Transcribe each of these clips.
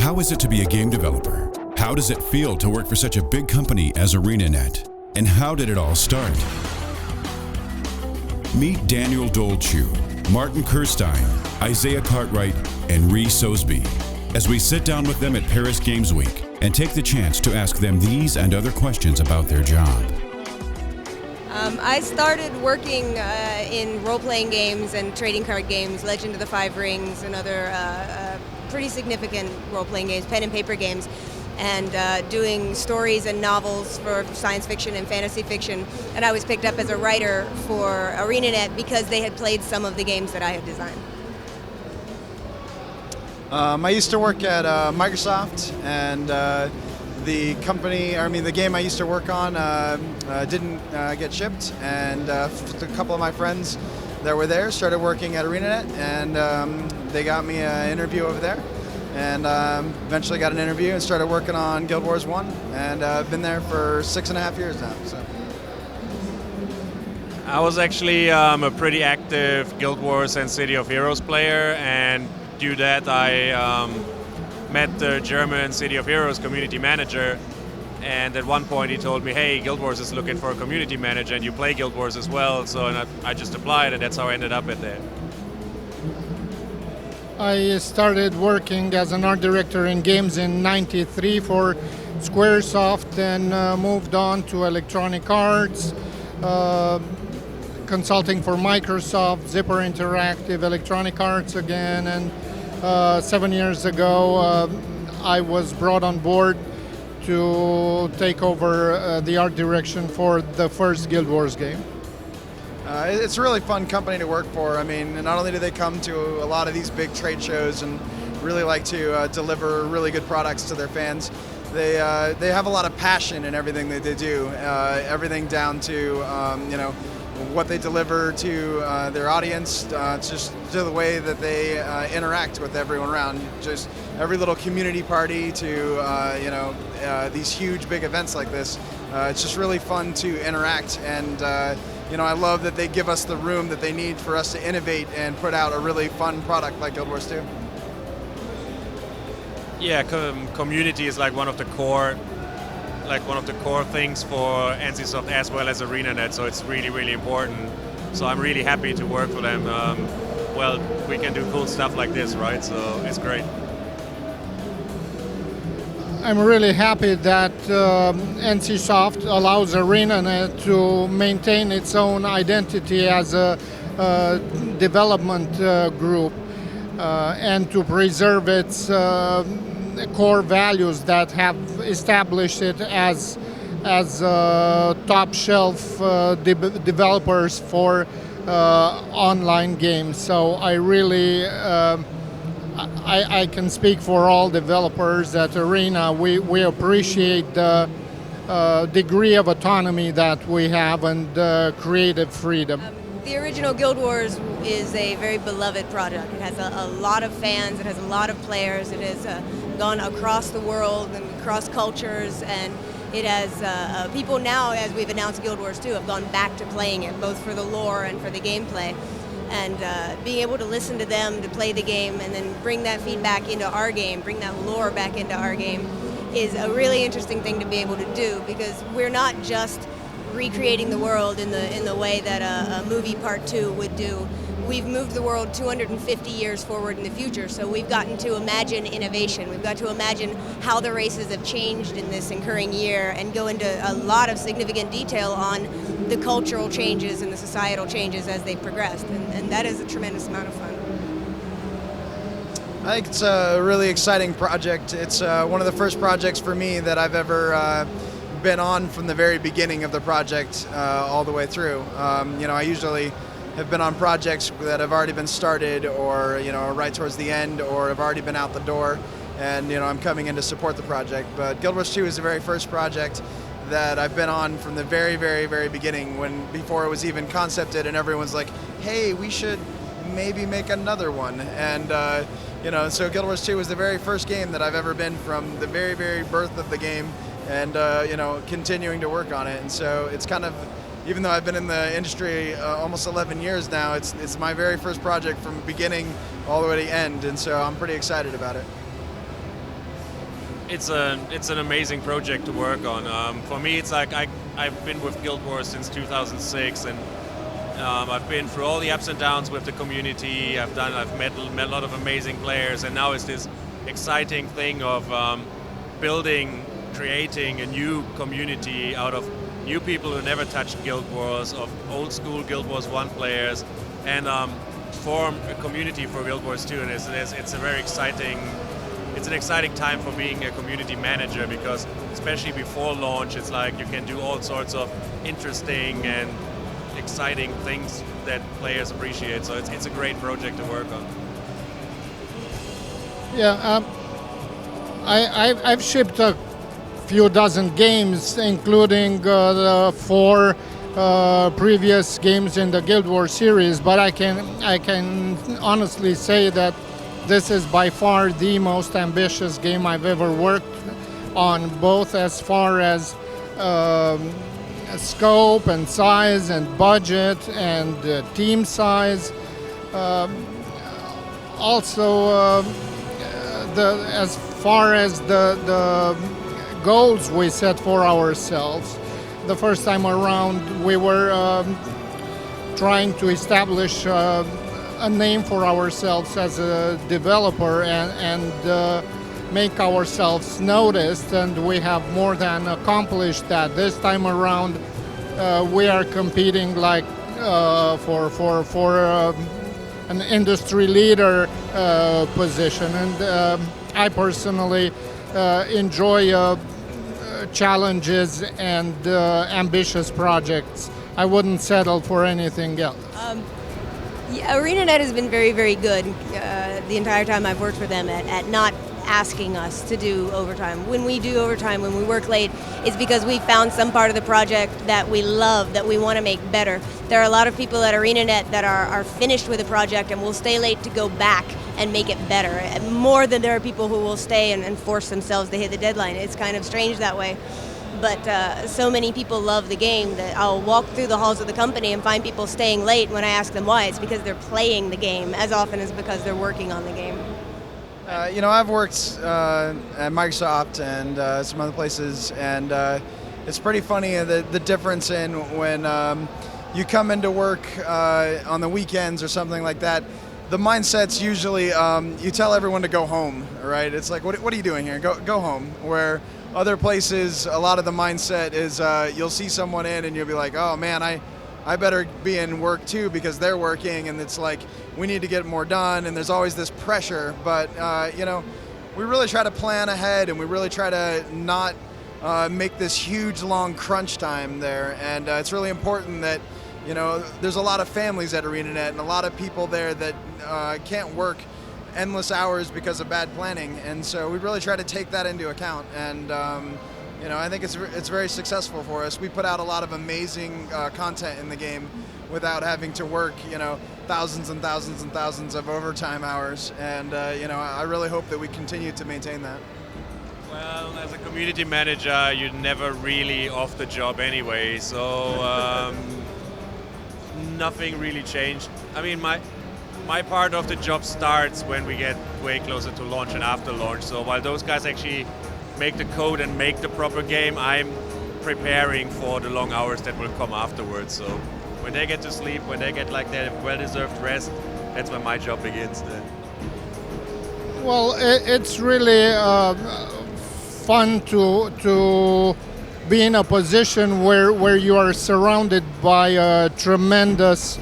How is it to be a game developer? How does it feel to work for such a big company as ArenaNet? And how did it all start? Meet Daniel Dociu, Martin Kerstein, Isaiah Cartwright, and Ree Soesbee as we sit down with them at Paris Games Week and take the chance to ask them these and other questions about their job. I started working in role-playing games and trading card games, Legend of the Five Rings, and other pretty significant role-playing games, pen and paper games, and doing stories and novels for science fiction and fantasy fiction. And I was picked up as a writer for ArenaNet because they had played some of the games that I had designed. I used to work at Microsoft, and the game I used to work on didn't get shipped, and a couple of my friends that were there started working at ArenaNet, and they got me an interview over there, and eventually got an interview and started working on Guild Wars 1, and I've been there for 6.5 years now. So. I was actually a pretty active Guild Wars and City of Heroes player, and due to that I met the German City of Heroes community manager, and at one point he told me, hey, Guild Wars is looking for a community manager and you play Guild Wars as well, so I just applied, and that's how I ended up at there. I started working as an art director in games in '93 for Squaresoft, and moved on to Electronic Arts, consulting for Microsoft, Zipper Interactive, Electronic Arts again, and 7 years ago I was brought on board to take over the art direction for the first Guild Wars game. It's a really fun company to work for. I mean, not only do they come to a lot of these big trade shows and really like to deliver really good products to their fans, they have a lot of passion in everything that they do. Everything down to what they deliver to their audience, just to the way that they interact with everyone around. Just every little community party to these huge big events like this. It's just really fun to interact, and I love that they give us the room that they need for us to innovate and put out a really fun product like Guild Wars 2. Yeah, community is like one of the core things for NCSoft as well as ArenaNet, so it's really, really important. So I'm really happy to work for them. Well, we can do cool stuff like this, right? So it's great. I'm really happy that NCSoft allows ArenaNet to maintain its own identity as a development group and to preserve its core values that have established it as top shelf developers for online games. So I really I can speak for all developers at Arena. We appreciate the degree of autonomy that we have and creative freedom. The original Guild Wars is a very beloved project. It has a lot of fans, it has a lot of players, it has gone across the world and across cultures, and it has people now, as we've announced Guild Wars 2, have gone back to playing it, both for the lore and for the gameplay. And being able to listen to them, to play the game, and then bring that feedback into our game, bring that lore back into our game, is a really interesting thing to be able to do, because we're not just recreating the world in the way that a movie part 2 would do. We've moved the world 250 years forward in the future, so we've gotten to imagine innovation. We've got to imagine how the races have changed in this incurring year and go into a lot of significant detail on the cultural changes and the societal changes as they've progressed, and that is a tremendous amount of fun. I think it's a really exciting project. It's one of the first projects for me that I've ever been on from the very beginning of the project all the way through. I usually have been on projects that have already been started, or right towards the end, or have already been out the door, and I'm coming in to support the project. But Guild Wars 2 is the very first project that I've been on from the very, very, very beginning, before it was even concepted, and everyone's like, hey, we should maybe make another one. And so Guild Wars 2 was the very first game that I've ever been from the very, very birth of the game, and continuing to work on it. And so it's kind of, even though I've been in the industry almost 11 years now, it's my very first project from beginning all the way to end, and so I'm pretty excited about it. it's an amazing project to work on. For me, it's like I've been with Guild Wars since 2006, and I've been through all the ups and downs with the community. I've met a lot of amazing players, and now it's this exciting thing of creating a new community out of new people who never touched Guild Wars, of old school Guild Wars 1 players, and form a community for Guild Wars 2. And it's a very exciting. It's an exciting time for being a community manager, because especially before launch, it's like you can do all sorts of interesting and exciting things that players appreciate. So it's a great project to work on. Yeah, I've shipped a few dozen games, including the 4 previous games in the Guild Wars series, but I can honestly say that this is by far the most ambitious game I've ever worked on, both as far as scope and size and budget and team size. Also, as far as the goals we set for ourselves. The first time around, we were trying to establish a name for ourselves as a developer and make ourselves noticed, and we have more than accomplished that. This time around, we are competing like for an industry leader position, and I personally enjoy challenges and ambitious projects. I wouldn't settle for anything else. Yeah, ArenaNet has been very, very good the entire time I've worked for them at not asking us to do overtime. When we do overtime, when we work late, it's because we found some part of the project that we love, that we want to make better. There are a lot of people at ArenaNet that are finished with a project and will stay late to go back and make it better, more than there are people who will stay and force themselves to hit the deadline. It's kind of strange that way. But so many people love the game that I'll walk through the halls of the company and find people staying late. When I ask them why, it's because they're playing the game as often as because they're working on the game. I've worked at Microsoft and some other places, and it's pretty funny the difference in when you come into work on the weekends or something like that. The mindset's usually you tell everyone to go home, right? It's like, what are you doing here? Go home. Where other places, a lot of the mindset is you'll see someone in and you'll be like, oh man, I better be in work too because they're working, and it's like we need to get more done, and there's always this pressure. But we really try to plan ahead, and we really try to not make this huge long crunch time there. And it's really important that there's a lot of families at ArenaNet and a lot of people there that can't work endless hours because of bad planning, and so we really try to take that into account. And I think it's very successful for us. We put out a lot of amazing content in the game without having to work thousands and thousands and thousands of overtime hours, and I really hope that we continue to maintain that. Well, as a community manager, you're never really off the job anyway, so nothing really changed. I mean, my part of the job starts when we get way closer to launch and after launch. So while those guys actually make the code and make the proper game, I'm preparing for the long hours that will come afterwards. So when they get to sleep, when they get like their well-deserved rest, that's when my job begins then. Well, it's really fun to be in a position where you are surrounded by a tremendous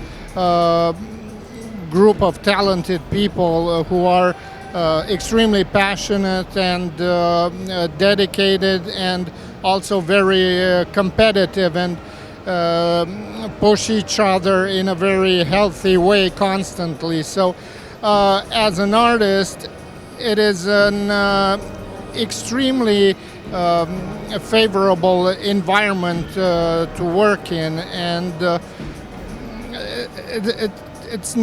group of talented people who are extremely passionate and dedicated, and also very competitive, and push each other in a very healthy way constantly. So as an artist, it is an extremely favorable environment to work in, and it's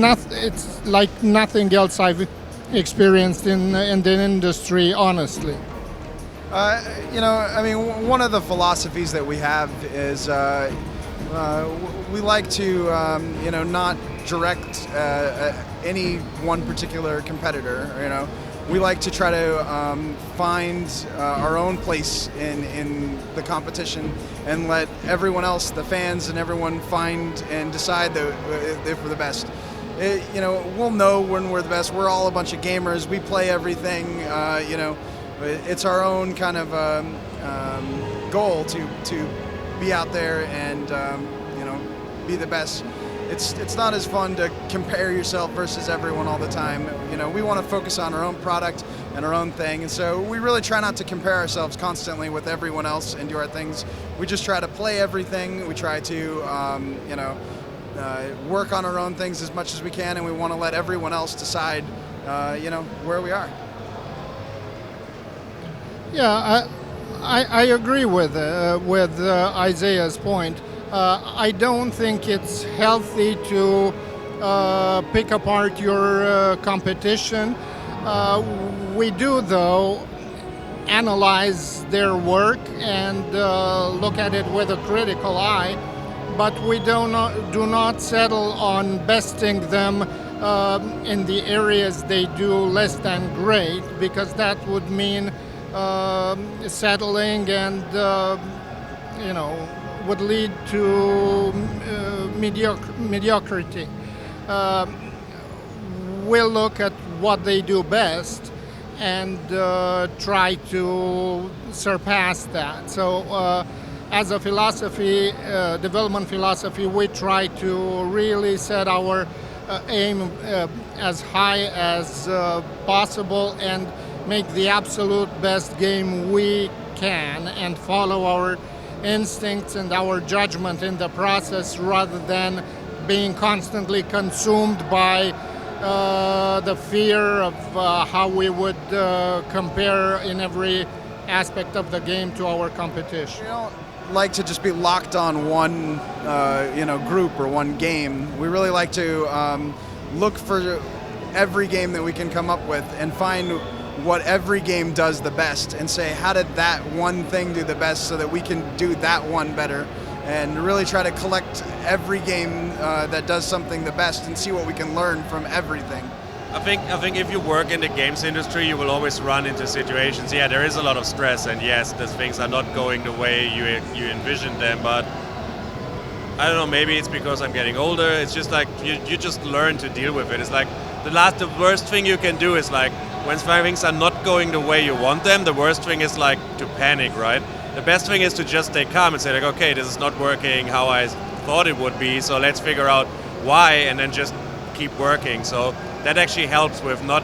like nothing else I've experienced in the industry, honestly. One of the philosophies that we have is we like to, not direct any one particular competitor. we like to try to find our own place in the competition and let everyone else, the fans and everyone, find and decide if we're the best. We'll know when we're the best. We're all a bunch of gamers. We play everything. It's our own kind of goal to be out there and be the best. It's not as fun to compare yourself versus everyone all the time. We want to focus on our own product and our own thing, and so we really try not to compare ourselves constantly with everyone else and do our things. We just try to play everything. We try to work on our own things as much as we can, and we want to let everyone else decide where we are. Yeah, I agree with Isaiah's point. I don't think it's healthy to pick apart your competition. We do, though, analyze their work and look at it with a critical eye, but we do not settle on besting them in the areas they do less than great, because that would mean settling and would lead to mediocrity. We'll look at what they do best and try to surpass that. So as a philosophy, development philosophy, we try to really set our aim as high as possible and make the absolute best game we can and follow our instincts and our judgment in the process, rather than being constantly consumed by the fear of how we would compare in every aspect of the game to our competition. We don't like to just be locked on one group or one game. We really like to look for every game that we can come up with and find what every game does the best and say, how did that one thing do the best so that we can do that one better, and really try to collect every game that does something the best and see what we can learn from everything. I think if you work in the games industry, you will always run into situations. Yeah, there is a lot of stress, and yes, the things are not going the way you envisioned them, but I don't know, maybe it's because I'm getting older. It's just like you just learn to deal with it. It's like the worst thing you can do is like, when things are not going the way you want them, the worst thing is like to panic, right? The best thing is to just stay calm and say like, okay, this is not working how I thought it would be, so let's figure out why, and then just keep working. So that actually helps with not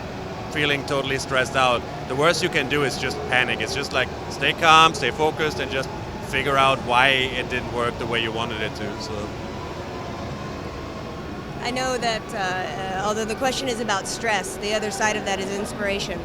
feeling totally stressed out. The worst you can do is just panic. It's just like, stay calm, stay focused, and just figure out why it didn't work the way you wanted it to. So I know that although the question is about stress, the other side of that is inspiration.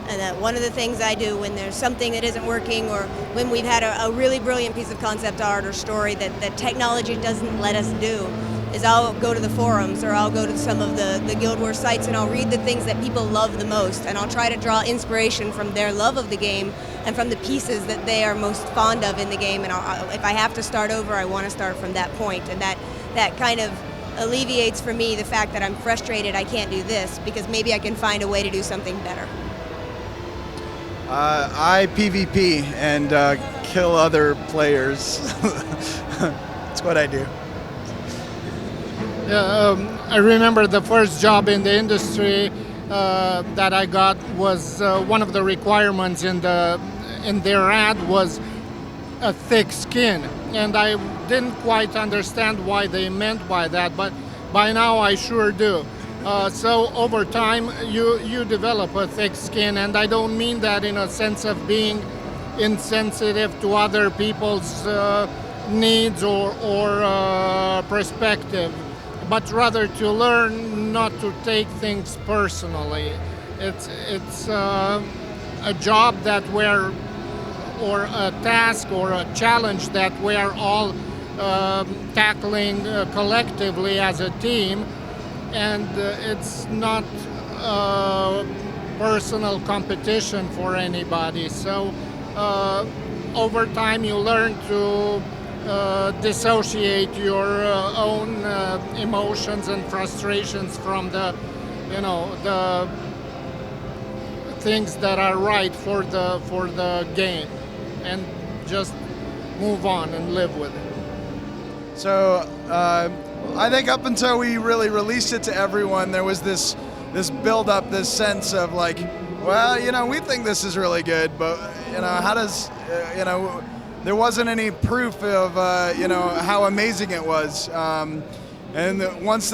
And that one of the things I do when there's something that isn't working, or when we've had a really brilliant piece of concept art or story that technology doesn't let us do, is I'll go to the forums, or I'll go to some of the Guild Wars sites, and I'll read the things that people love the most, and I'll try to draw inspiration from their love of the game and from the pieces that they are most fond of in the game. And if I have to start over, I want to start from that point, and that kind of alleviates for me the fact that I'm frustrated I can't do this, because maybe I can find a way to do something better. I PvP and kill other players. That's what I do. I remember the first job in the industry that I got was one of the requirements in their ad was a thick skin, and I didn't quite understand why they meant by that, but by now I sure do. So over time you develop a thick skin, and I don't mean that in a sense of being insensitive to other people's needs or perspective, but rather to learn not to take things personally. It's a job that or a task or a challenge that we're all tackling collectively as a team, and it's not personal competition for anybody. So over time you learn to dissociate your own emotions and frustrations from the things that are right for the game, and just move on and live with it. So I think up until we really released it to everyone, there was this build up, this sense of like, well, we think this is really good, but how does there wasn't any proof of how amazing it was. And once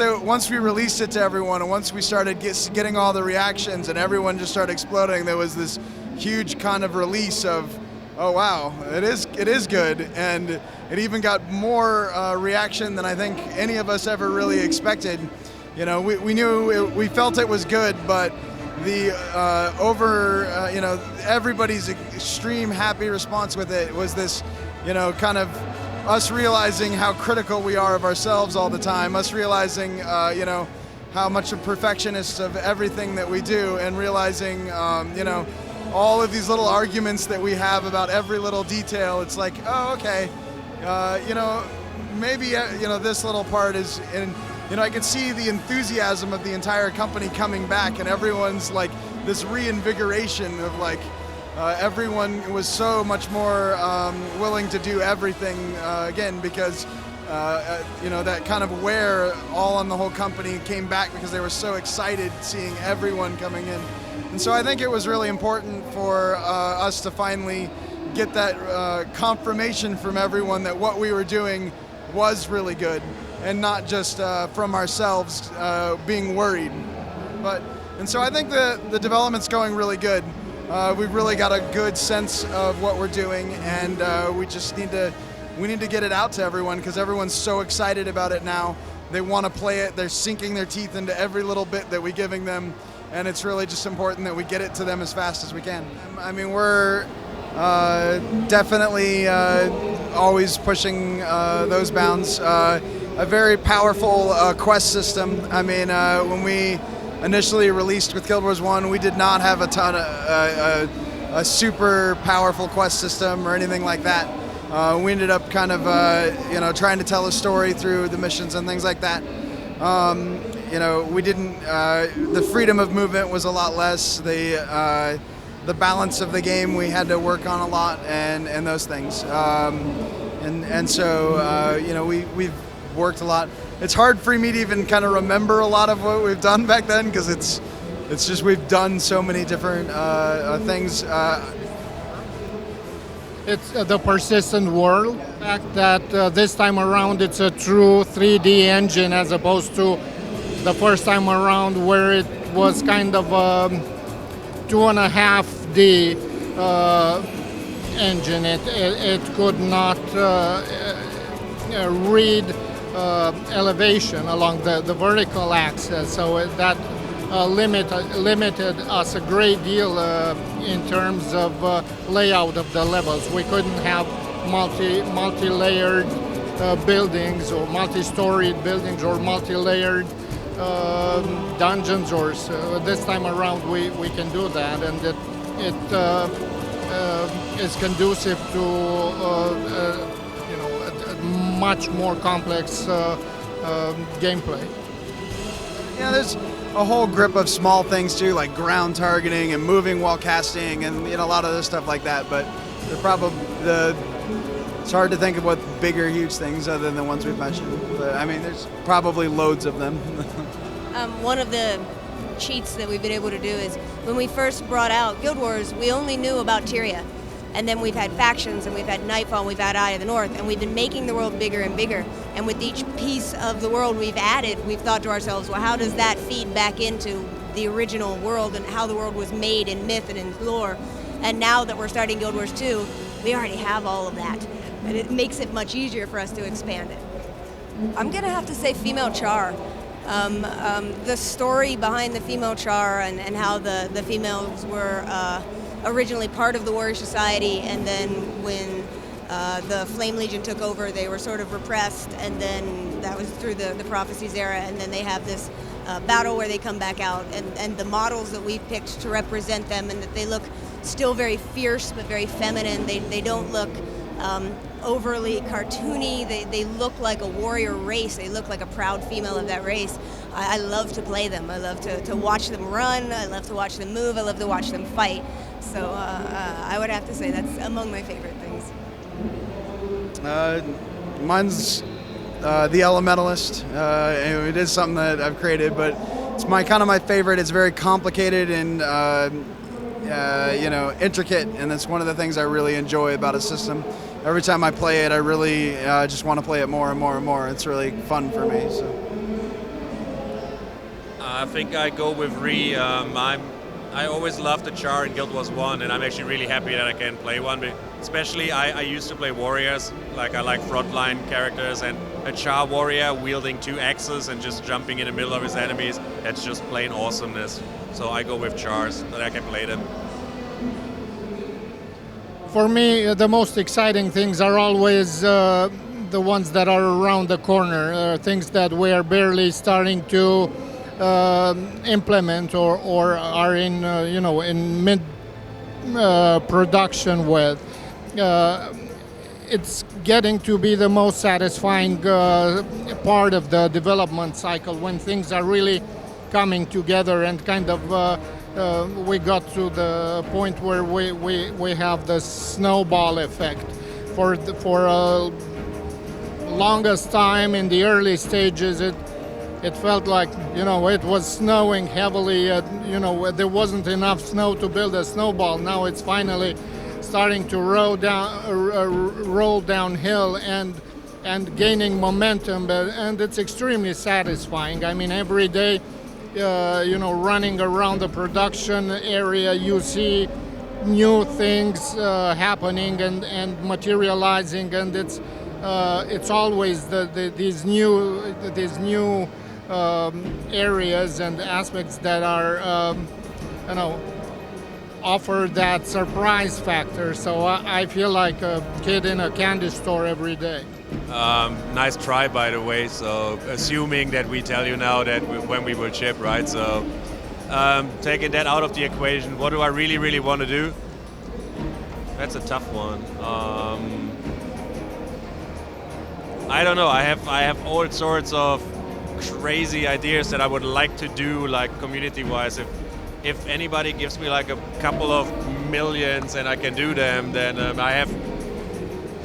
we released it to everyone, and once we started getting all the reactions, and everyone just started exploding, there was this huge kind of release of, oh wow, it is good, and it even got more reaction than I think any of us ever really expected. We knew we felt it was good, but the everybody's extreme happy response with it was this, kind of us realizing how critical we are of ourselves all the time, us realizing, how much of perfectionists of everything that we do, and realizing, all of these little arguments that we have about every little detail. It's like, oh, okay, maybe, this little part is, and, I could see the enthusiasm of the entire company coming back, and everyone's like this reinvigoration of like, everyone was so much more willing to do everything again, because that kind of wear all on the whole company came back because they were so excited seeing everyone coming in. And so I think it was really important for us to finally get that confirmation from everyone that what we were doing was really good, and not just from ourselves being worried. And so I think the development's going really good. We've really got a good sense of what we're doing, and we just need to get it out to everyone, because everyone's so excited about it now. They want to play it. They're sinking their teeth into every little bit that we're giving them, and it's really just important that we get it to them as fast as we can. I mean, we're definitely always pushing those bounds. A very powerful quest system. I mean, when we initially released with Guild Wars 1, we did not have a ton of a super powerful quest system or anything like that. We ended up kind of trying to tell a story through the missions and things like that. We didn't. The freedom of movement was a lot less. The balance of the game we had to work on a lot, and those things. So we've worked a lot. It's hard for me to even kind of remember a lot of what we've done back then, because it's just we've done so many different things. It's the persistent world. The fact that this time around it's a true 3D engine, as opposed to the first time around where it was kind of 2.5D engine. It could not read elevation along the vertical axis, so that limited us a great deal in terms of layout of the levels. We couldn't have multi-layered buildings, or multi-storied buildings, or multi-layered dungeons. Or so this time around we can do that, and it is conducive to a much more complex gameplay. Yeah, there's a whole grip of small things too, like ground targeting and moving while casting, and a lot of other stuff like that. But it's hard to think of what bigger, huge things other than the ones we've mentioned. But I mean, there's probably loads of them. One of the cheats that we've been able to do is when we first brought out Guild Wars, we only knew about Tyria. And then we've had factions, and we've had Nightfall, and we've had Eye of the North, and we've been making the world bigger and bigger. And with each piece of the world we've added, we've thought to ourselves, well, how does that feed back into the original world and how the world was made in myth and in lore? And now that we're starting Guild Wars 2, we already have all of that. And it makes it much easier for us to expand it. I'm going to have to say female Char. The story behind the female Char and how the females were originally part of the Warrior Society, and then when the Flame Legion took over, they were sort of repressed, and then that was through the Prophecies era, and then they have this battle where they come back out, and the models that we've picked to represent them, and that they look still very fierce but very feminine. They don't look overly cartoony. They look like a warrior race. They look like a proud female of that race. I love to play them. I love to watch them run. I love to watch them move. I love to watch them fight. So I would have to say that's among my favorite things. Mine's the Elementalist. It is something that I've created, but it's kind of my favorite. It's very complicated and intricate, and that's one of the things I really enjoy about a system. Every time I play it, I really just want to play it more and more and more. It's really fun for me. So. I think I go with Ree. I always loved the Char in Guild Wars 1, and I'm actually really happy that I can play one. Especially, I used to play warriors. I like frontline characters, and a Char warrior wielding 2 axes and just jumping in the middle of his enemies. That's just plain awesomeness. So I go with Chars, so that I can play them. For me, the most exciting things are always the ones that are around the corner, things that we are barely starting to implement or are in in mid production with. It's getting to be the most satisfying part of the development cycle when things are really coming together and kind of we got to the point where we have the snowball effect. For longest time in the early stages, it felt like it was snowing heavily. There wasn't enough snow to build a snowball. Now it's finally starting to roll downhill and gaining momentum, and it's extremely satisfying. I mean, every day, running around the production area, you see new things happening and materializing, and it's always these new areas and aspects that are offer that surprise factor. So I feel like a kid in a candy store every day. Nice try, by the way. So assuming that we tell you now that when we will ship, right? So taking that out of the equation, what do I really, really want to do? That's a tough one. I don't know. I have all sorts of crazy ideas that I would like to do, like community-wise. If anybody gives me like a couple of millions and I can do them, then I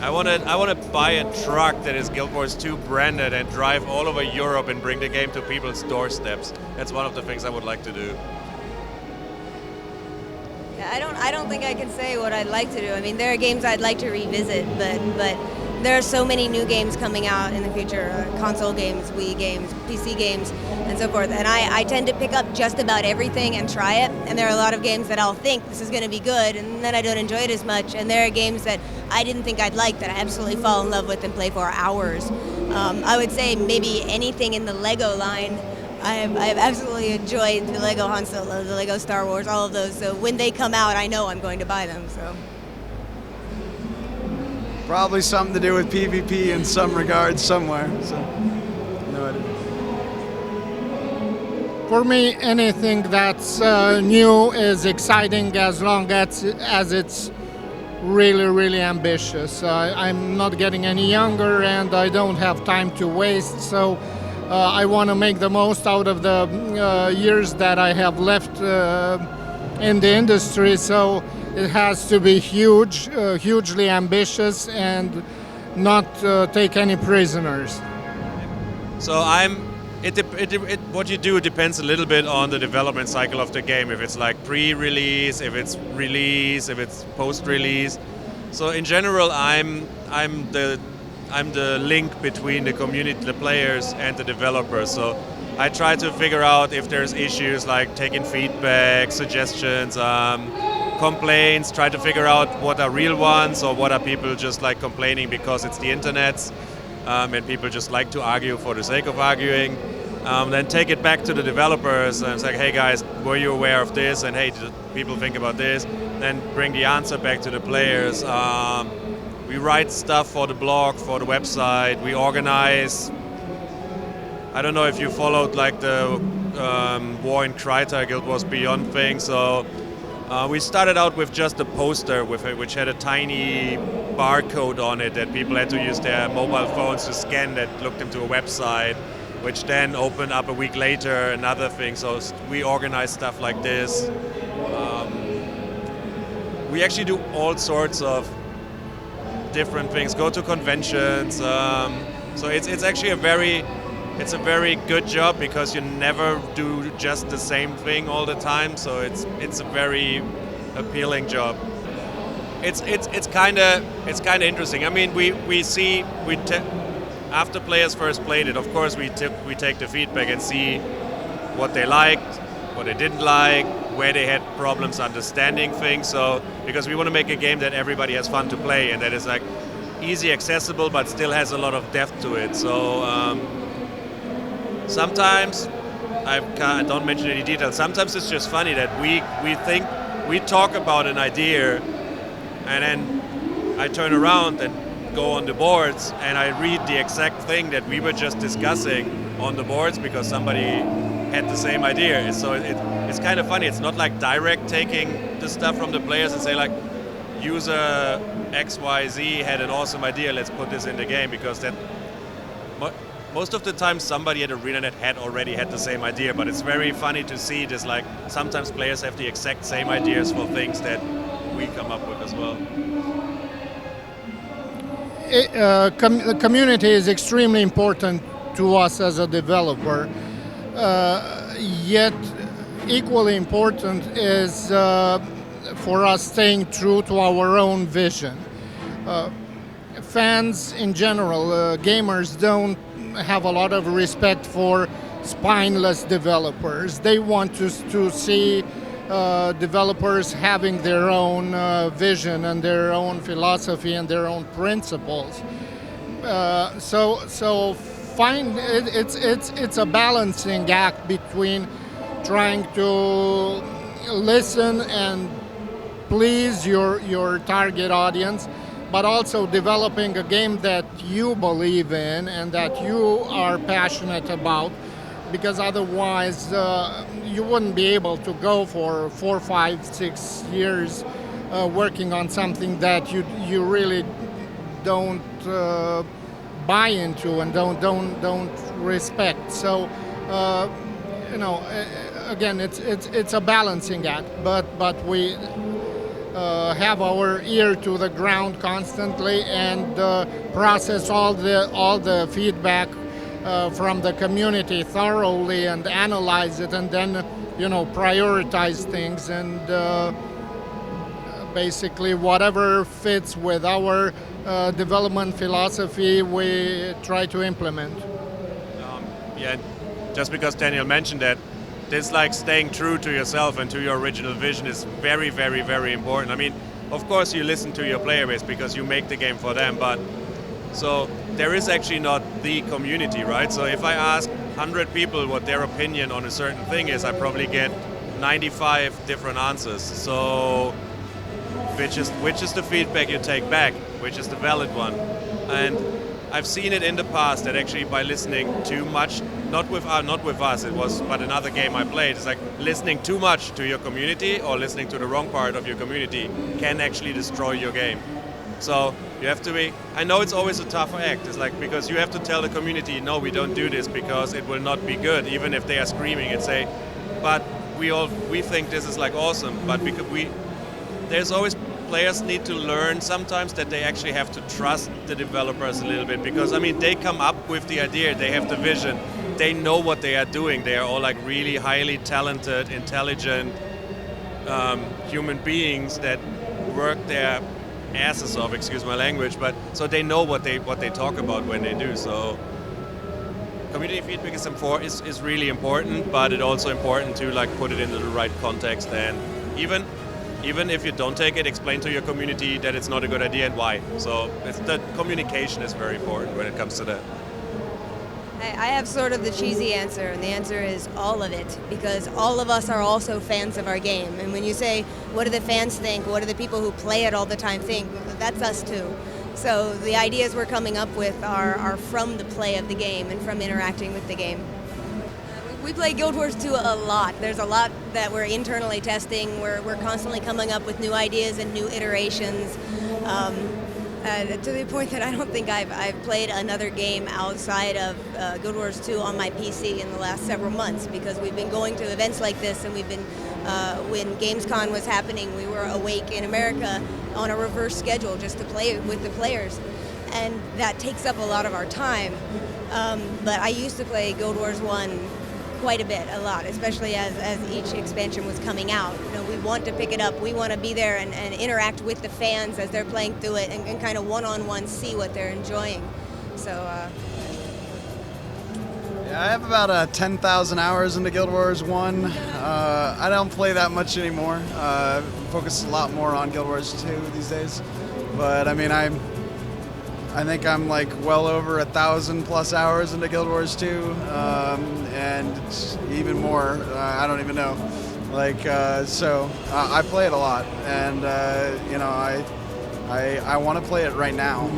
want to buy a truck that is Guild Wars 2 branded and drive all over Europe and bring the game to people's doorsteps. That's one of the things I would like to do. Yeah, I don't think I can say what I'd like to do. I mean, there are games I'd like to revisit, but there are so many new games coming out in the future, console games, Wii games, PC games, and so forth. And I tend to pick up just about everything and try it. And there are a lot of games that I'll think this is going to be good, and then I don't enjoy it as much. And there are games that I didn't think I'd like that I absolutely fall in love with and play for hours. I would say maybe anything in the Lego line. I have absolutely enjoyed the Lego Han Solo, the Lego Star Wars, all of those. So when they come out, I know I'm going to buy them. So. Probably something to do with PvP in some regards somewhere. So, no idea. For me, anything that's new is exciting as long as it's really, really ambitious. I'm not getting any younger and I don't have time to waste, so I want to make the most out of the years that I have left in the industry. So it has to be huge, hugely ambitious, and not take any prisoners. So what you do depends a little bit on the development cycle of the game. If it's like pre-release, if it's release, if it's post-release. So in general, I'm the link between the community, the players, and the developers. So I try to figure out if there's issues like taking feedback, suggestions, complaints, try to figure out what are real ones or what are people just like complaining because it's the internet and people just like to argue for the sake of arguing. Then take it back to the developers and say, hey guys, were you aware of this? And hey, did people think about this? Then bring the answer back to the players. We write stuff for the blog, for the website. We organize. I don't know if you followed like the War in Krita, Guild Wars Beyond thing. So We started out with just a poster which had a tiny barcode on it that people had to use their mobile phones to scan that looked into a website, which then opened up a week later another thing. So we organized stuff like this. We actually do all sorts of different things, go to conventions. So it's actually a very good job because you never do just the same thing all the time. So it's a very appealing job. It's kind of interesting. I mean, after players first played it, of course we take the feedback and see what they liked, what they didn't like, where they had problems understanding things. So because we want to make a game that everybody has fun to play and that is like easy accessible but still has a lot of depth to it. So sometimes I don't mention any details. Sometimes it's just funny that we talk about an idea and then I turn around and go on the boards and I read the exact thing that we were just discussing on the boards because somebody had the same idea. So it's kind of funny. It's not like direct taking the stuff from the players and say like, user XYZ had an awesome idea, let's put this in the game, because that most of the time somebody at ArenaNet had already had the same idea, but it's very funny to see this, like sometimes players have the exact same ideas for things that we come up with as well. The community is extremely important to us as a developer, yet equally important is for us staying true to our own vision. Fans in general, gamers don't have a lot of respect for spineless developers. They want to see developers having their own vision and their own philosophy and their own principles. So it's a balancing act between trying to listen and please your target audience, but also developing a game that you believe in and that you are passionate about, because otherwise you wouldn't be able to go for 4, 5, 6 years working on something that you really don't buy into and don't respect. So again, it's a balancing act, but we have our ear to the ground constantly and process all the feedback from the community thoroughly and analyze it, and then prioritize things, and basically whatever fits with our development philosophy we try to implement. Yeah, just because Daniel mentioned that, this like staying true to yourself and to your original vision is very, very, very important. I mean, of course you listen to your player base because you make the game for them, but so there is actually not the community, right? So if I ask 100 people what their opinion on a certain thing is, I probably get 95 different answers. So which is the feedback you take back, which is the valid one? And I've seen it in the past that actually by listening too much, not with us, it was but another game I played, it's like listening too much to your community or listening to the wrong part of your community can actually destroy your game. So you have to be, I know it's always a tougher act, it's like, because you have to tell the community, no, we don't do this because it will not be good, even if they are screaming and say, but we think this is like awesome, but because there's always, players need to learn sometimes that they actually have to trust the developers a little bit, because I mean they come up with the idea, they have the vision, they know what they are doing, they are all like really highly talented, intelligent human beings that work their asses off, excuse my language, but so they know what they talk about when they do. So community feedback is really important, but it's also important to like put it into the right context, and even if you don't take it, explain to your community that it's not a good idea and why. So the communication is very important when it comes to that. I have sort of the cheesy answer, and the answer is all of it, because all of us are also fans of our game. And when you say, what do the fans think, what do the people who play it all the time think, that's us too. So the ideas we're coming up with are from the play of the game and from interacting with the game. We play Guild Wars 2 a lot. There's a lot that we're internally testing. We're constantly coming up with new ideas and new iterations. To the point that I don't think I've played another game outside of Guild Wars 2 on my PC in the last several months, because we've been going to events like this, and we've been, when GameSpawn was happening, we were awake in America on a reverse schedule just to play with the players. And that takes up a lot of our time. But I used to play Guild Wars 1 quite a lot, especially as each expansion was coming out. You know, we want to pick it up. We want to be there and interact with the fans as they're playing through it, and kind of one-on-one see what they're enjoying. So. Yeah, I have about 10,000 hours into Guild Wars 1. I don't play that much anymore. Focus a lot more on Guild Wars 2 these days. But I mean, I think I'm like well over 1,000+ hours into Guild Wars 2, and even more. I don't even know. Like, so I play it a lot, and you know, I want to play it right now.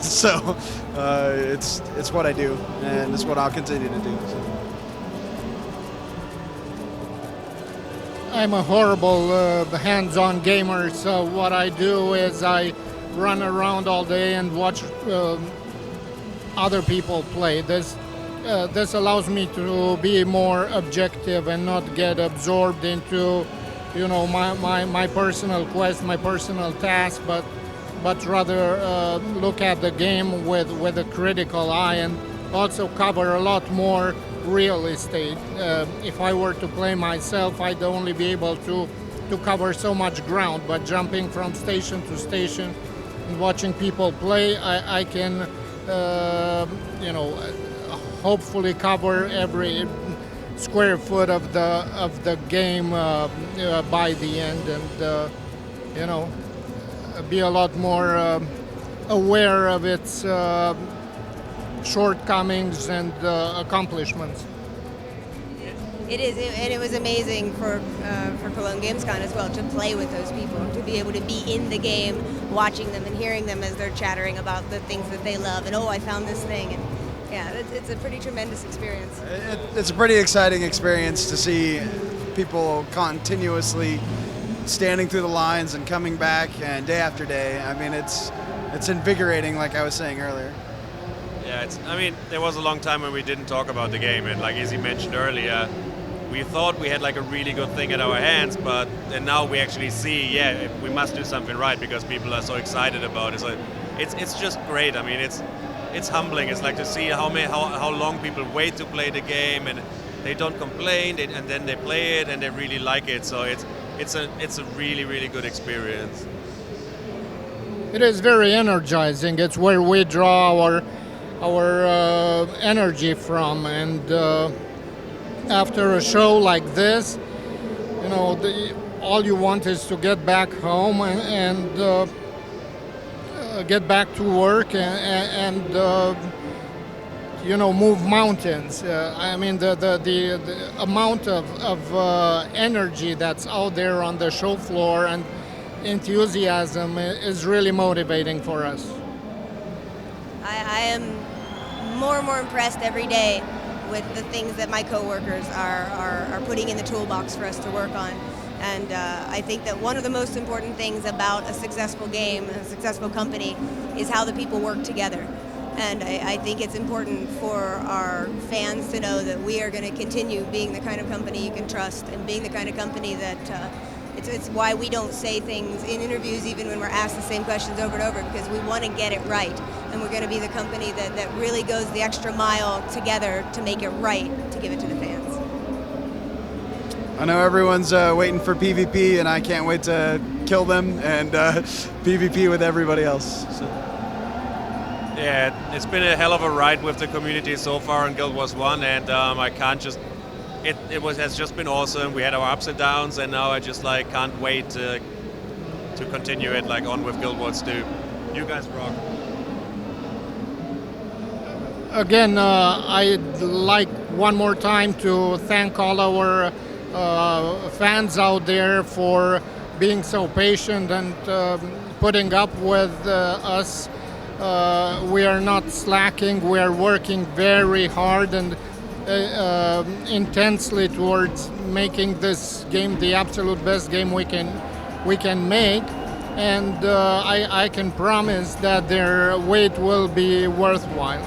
So it's what I do, and it's what I'll continue to do. So. I'm a horrible hands-on gamer, so what I do is I run around all day and watch other people play. This allows me to be more objective and not get absorbed into, you know, my personal quest, my personal task, but rather look at the game with a critical eye, and also cover a lot more real estate. If I were to play myself, I'd only be able to cover so much ground, but jumping from station to station and watching people play, I can, you know, hopefully cover every square foot of the game by the end, and you know, be a lot more aware of its shortcomings and accomplishments. It is, and it was amazing for Cologne GamesCon as well, to play with those people, to be able to be in the game, watching them and hearing them as they're chattering about the things that they love, and oh, I found this thing, and yeah, it's a pretty tremendous experience. It's a pretty exciting experience to see people continuously standing through the lines and coming back, and day after day. I mean, it's invigorating, like I was saying earlier. Yeah, I mean, there was a long time when we didn't talk about the game, and like Izzy mentioned earlier, we thought we had like a really good thing at our hands, but then now we actually see, yeah, we must do something right because people are so excited about it. So it's just great. I mean, it's humbling. It's like to see how long people wait to play the game, and they don't complain, and then they play it and they really like it. So it's a really, really good experience. It is very energizing. It's where we draw our energy from, and after a show like this, you know, all you want is to get back home and get back to work and you know, move mountains. I mean, the amount of energy that's out there on the show floor and enthusiasm is really motivating for us. I am more and more impressed every day with the things that my coworkers are putting in the toolbox for us to work on. And I think that one of the most important things about a successful game, a successful company, is how the people work together. And I think it's important for our fans to know that we are going to continue being the kind of company you can trust, and being the kind of company that it's why we don't say things in interviews even when we're asked the same questions over and over, because we want to get it right. And we're going to be the company that really goes the extra mile together to make it right, to give it to the fans. I know everyone's waiting for PvP, and I can't wait to kill them and PvP with everybody else. So. Yeah, it's been a hell of a ride with the community so far in Guild Wars 1, and I can't just... It has just been awesome. We had our ups and downs, and now I just like can't wait to continue it like on with Guild Wars 2. You guys rock. Again, I'd like one more time to thank all our fans out there for being so patient and putting up with us. We are not slacking. We are working very hard, and intensely towards making this game the absolute best game we can make, and I can promise that their wait will be worthwhile.